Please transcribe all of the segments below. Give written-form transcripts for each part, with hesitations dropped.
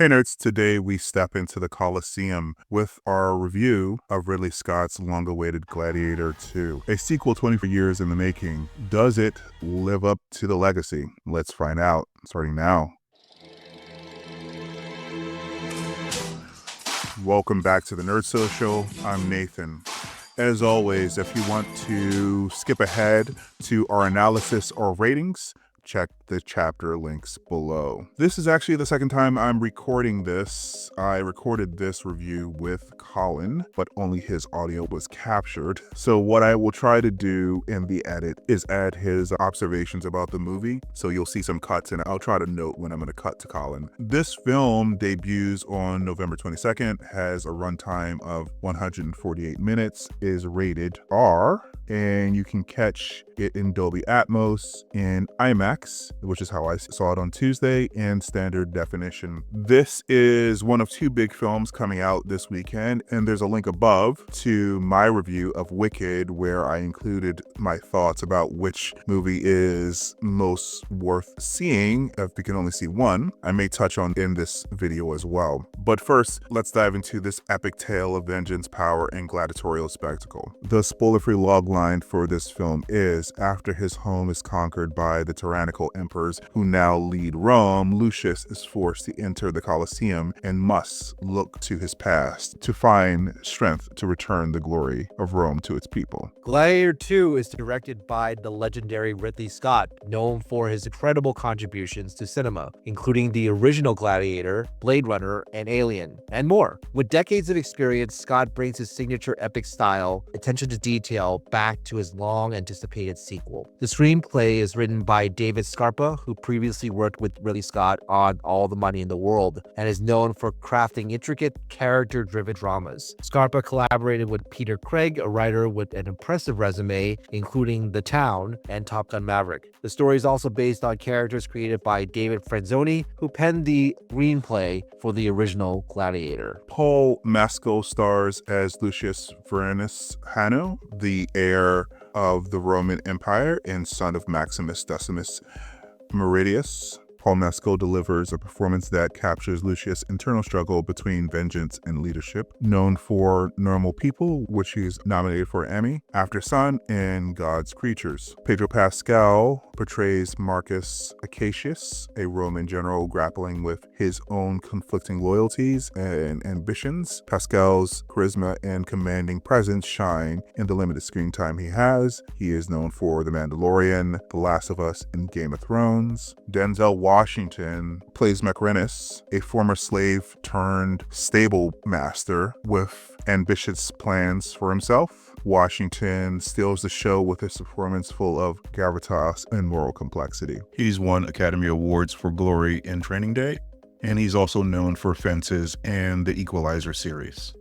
Hey nerds, today we step into the Colosseum with our review of Ridley Scott's long-awaited Gladiator 2, a sequel 24 years in the making. Does it live up to the legacy? Let's find out, starting now. Welcome back to the Nerd Social. I'm Nathan. As always, if you want to skip ahead to our analysis or ratings, check the chapter links below. This is actually the second time I'm recording this. I recorded this review with Colin, but only his audio was captured. So what I will try to do in the edit is add his observations about the movie. So you'll see some cuts and I'll try to note when I'm going to cut to Colin. This film debuts on November 22nd, has a runtime of 148 minutes, is rated R, and you can catch it in Dolby Atmos in IMAX, which is how I saw it on Tuesday, and standard definition. This is one of two big films coming out this weekend, and there's a link above to my review of Wicked, where I included my thoughts about which movie is most worth seeing if we can only see one. I may touch on in this video as well. But first, let's dive into this epic tale of vengeance, power, and gladiatorial spectacle. The spoiler-free logline for this film is, after his home is conquered by the tyrannical emperors who now lead Rome, Lucius is forced to enter the Colosseum and must look to his past to find strength to return the glory of Rome to its people. Gladiator 2 is directed by the legendary Ridley Scott, known for his incredible contributions to cinema, including the original Gladiator, Blade Runner, and Alien, and more. With decades of experience, Scott brings his signature epic style, attention to detail, back to his long-anticipated sequel. The screenplay is written by David Scarpa, who previously worked with Ridley Scott on All the Money in the World, and is known for crafting intricate, character-driven dramas. Scarpa collaborated with Peter Craig, a writer with an impressive resume, including The Town and Top Gun Maverick. The story is also based on characters created by David Franzoni, who penned the screenplay for the original Gladiator. Paul Mescal stars as Lucius Verus, the heir of the Roman Empire and son of Maximus Decimus Meridius. Paul Mescal delivers a performance that captures Lucius' internal struggle between vengeance and leadership. Known for Normal People, which he's nominated for an Emmy, After Sun, and God's Creatures. Pedro Pascal portrays Marcus Acacius, a Roman general grappling with his own conflicting loyalties and ambitions. Pascal's charisma and commanding presence shine in the limited screen time he has. He is known for The Mandalorian, The Last of Us, and Game of Thrones. Denzel Washington plays Maximus, a former slave turned stable master with ambitious plans for himself. Washington steals the show with his performance full of gravitas and moral complexity. He's won Academy Awards for Glory in Training Day, and he's also known for Fences and the Equalizer series.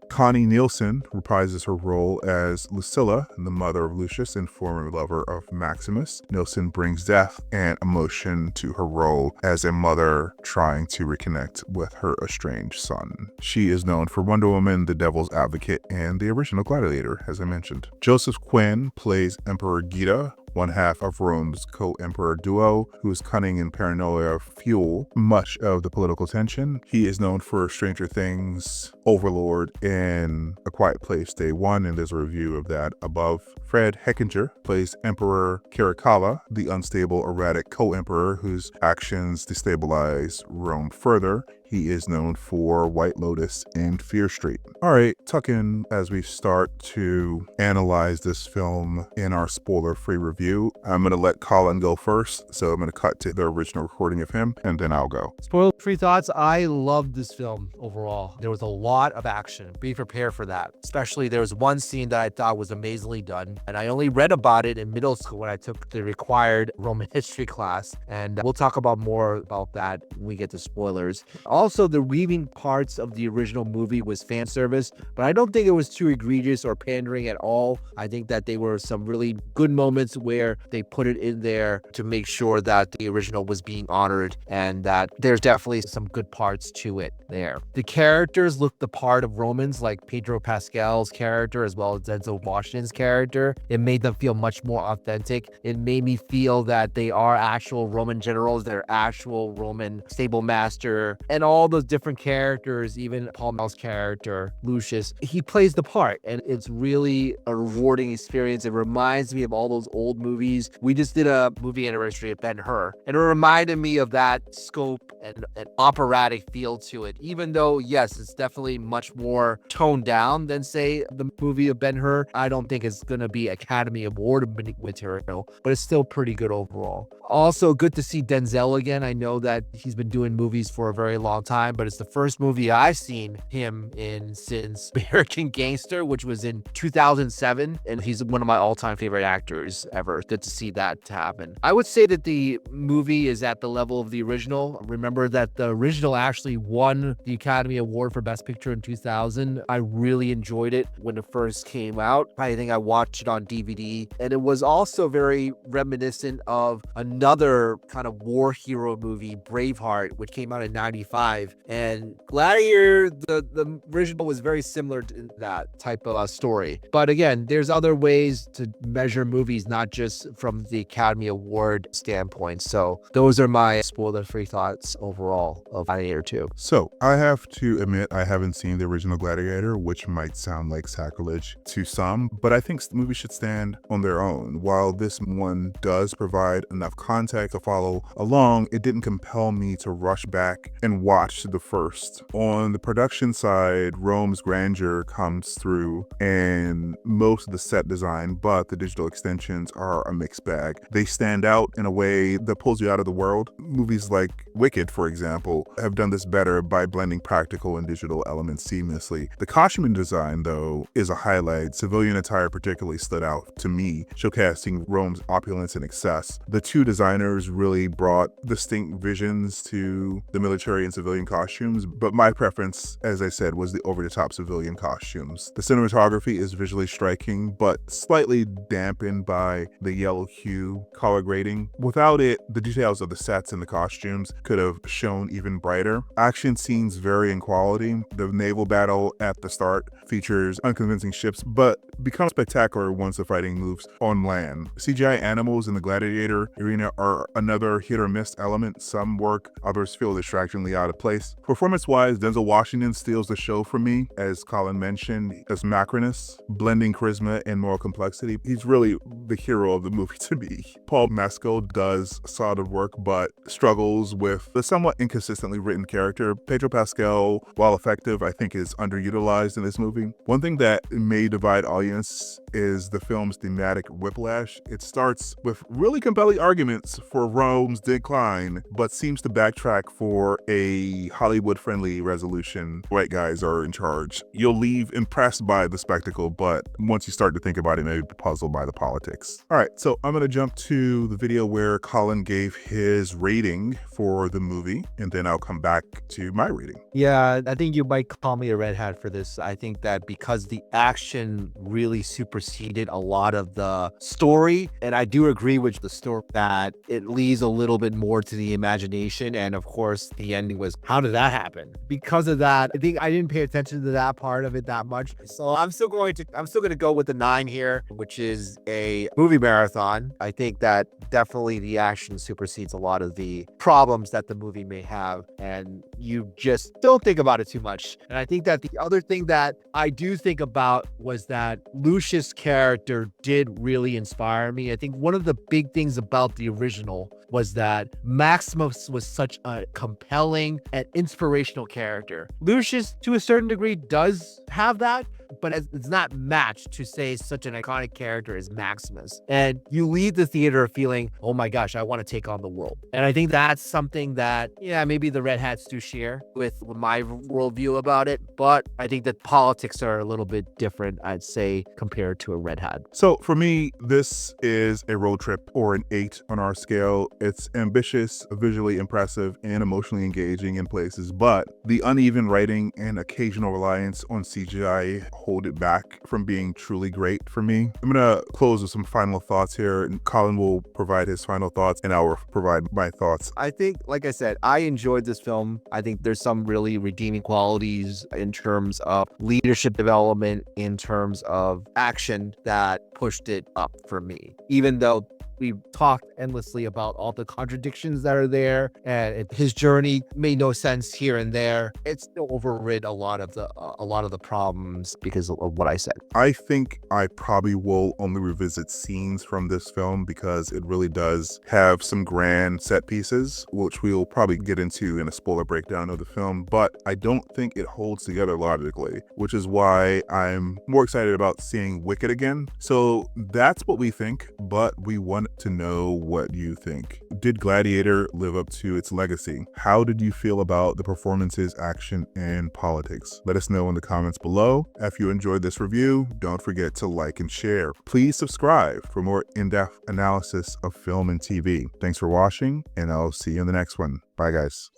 Connie Nielsen reprises her role as Lucilla, the mother of Lucius and former lover of Maximus. Nielsen brings depth and emotion to her role as a mother trying to reconnect with her estranged son. She is known for Wonder Woman, The Devil's Advocate, and the original Gladiator, as I mentioned. Joseph Quinn plays Emperor Gita, one half of Rome's co-emperor duo, whose cunning and paranoia fuel much of the political tension. He is known for Stranger Things, Overlord, and A Quiet Place Day One, and there's a review of that above. Fred Heckinger plays Emperor Caracalla, the unstable, erratic co-emperor whose actions destabilize Rome further. He is known for White Lotus and Fear Street. All right, tuck in as we start to analyze this film in our spoiler-free review. I'm going to let Colin go first, so I'm going to cut to the original recording of him, and then I'll go. Spoiler-free thoughts. I loved this film overall. There was a lot of action. Be prepared for that. Especially there was one scene that I thought was amazingly done, and I only read about it in middle school when I took the required Roman history class, and we'll talk about more about that when we get to spoilers. Also, the weaving parts of the original movie was fan service, but I don't think it was too egregious or pandering at all. I think that they were some really good moments where they put it in there to make sure that the original was being honored and that there's definitely some good parts to it there. The characters looked the part of Romans, like Pedro Pascal's character as well as Denzel Washington's character. It made them feel much more authentic. It made me feel that they are actual Roman generals, they're actual Roman stable master, and all those different characters, even Paul Mescal's character, Lucius, he plays the part. And it's really a rewarding experience. It reminds me of all those old movies. We just did a movie anniversary of Ben-Hur, and it reminded me of that scope and an operatic feel to it. Even though, yes, it's definitely much more toned down than, say, the movie of Ben-Hur. I don't think it's going to be Academy Award material, but it's still pretty good overall. Also, good to see Denzel again. I know that he's been doing movies for a very long time, but it's the first movie I've seen him in since American Gangster, which was in 2007, and he's one of my all-time favorite actors ever. Good to see that happen. I would say that the movie is at the level of the original. Remember that the original actually won the Academy Award for Best Picture in 2000. I really enjoyed it when it first came out. I think I watched it on DVD, and it was also very reminiscent of another kind of war hero movie, Braveheart, which came out in 95. And Gladiator, the original, was very similar to that type of story. But again, there's other ways to measure movies, not just from the Academy Award standpoint. So those are my spoiler-free thoughts overall of Gladiator 2. So I have to admit I haven't seen the original Gladiator, which might sound like sacrilege to some, but I think the movie should stand on their own. While this one does provide enough context to follow along, it didn't compel me to rush back and watch the first. On the production side, Rome's grandeur comes through and most of the set design, but the digital extensions are a mixed bag. They stand out in a way that pulls you out of the world. Movies like Wicked, for example, have done this better by blending practical and digital elements seamlessly. The costuming design, though, is a highlight. Civilian attire particularly stood out to me, showcasing Rome's opulence and excess. The two designers really brought distinct visions to the military and civilian costumes, but my preference, as I said, was the over-the-top civilian costumes. The cinematography is visually striking, but slightly dampened by the yellow hue color grading. Without it, the details of the sets and the costumes could have shown even brighter. Action scenes vary in quality. The naval battle at the start features unconvincing ships, but becomes spectacular once the fighting moves on land. CGI animals in the Gladiator arena are another hit or miss element. Some work, others feel distractingly out of place. Performance-wise, Denzel Washington steals the show for me. As Colin mentioned, as Maximus, blending charisma and moral complexity. He's really the hero of the movie to me. Paul Mescal does solid work, but struggles with the somewhat inconsistently written character. Pedro Pascal, while effective, I think is underutilized in this movie. One thing that may divide audience is the film's thematic whiplash. It starts with really compelling arguments for Rome's decline, but seems to backtrack for a Hollywood-friendly resolution. White guys are in charge. You'll leave impressed by the spectacle, but once you start to think about it, maybe puzzled by the politics. All right, so I'm gonna jump to the video where Colin gave his rating for the movie, and then I'll come back to my rating. Yeah, I think you might call me a red hat for this. I think that because the action really superseded a lot of the story, and I do agree with the story that it leaves a little bit more to the imagination, and of course the ending was, how did that happen? Because of that, I think I didn't pay attention to that part of it that much. So I'm still going to go with the 9 here, which is a movie marathon. I think that definitely the action supersedes a lot of the problems that the movie may have, and you just don't think about it too much. And I think that the other thing that I do think about was that Lucius' character did really inspire me. I think one of the big things about the original was that Maximus was such a compelling and inspirational character. Lucius, to a certain degree, does have that, but it's not matched to, say, such an iconic character as Maximus. And you leave the theater feeling, oh my gosh, I want to take on the world. And I think that's something that, yeah, maybe the Red Hats do share with my worldview about it, but I think that politics are a little bit different, I'd say, compared to a Red Hat. So for me, this is a road trip, or an 8 on our scale. It's ambitious, visually impressive, and emotionally engaging in places, but the uneven writing and occasional reliance on CGI hold it back from being truly great for me. I'm gonna close with some final thoughts here, and Colin will provide his final thoughts, and I will provide my thoughts. I think, like I said, I enjoyed this film. I think there's some really redeeming qualities in terms of leadership development, in terms of action that pushed it up for me. Even though We talked endlessly about all the contradictions that are there, and his journey made no sense here and there. It still overrid a lot of the problems because of what I said. I think I probably will only revisit scenes from this film because it really does have some grand set pieces, which we'll probably get into in a spoiler breakdown of the film, but I don't think it holds together logically, which is why I'm more excited about seeing Wicked again. So that's what we think, but we want to know what you think. Did Gladiator live up to its legacy? How did you feel about the performances, action, and politics? Let us know in the comments below. If you enjoyed this review, don't forget to like and share. Please subscribe for more in-depth analysis of film and TV. Thanks for watching, and I'll see you in the next one. Bye, guys.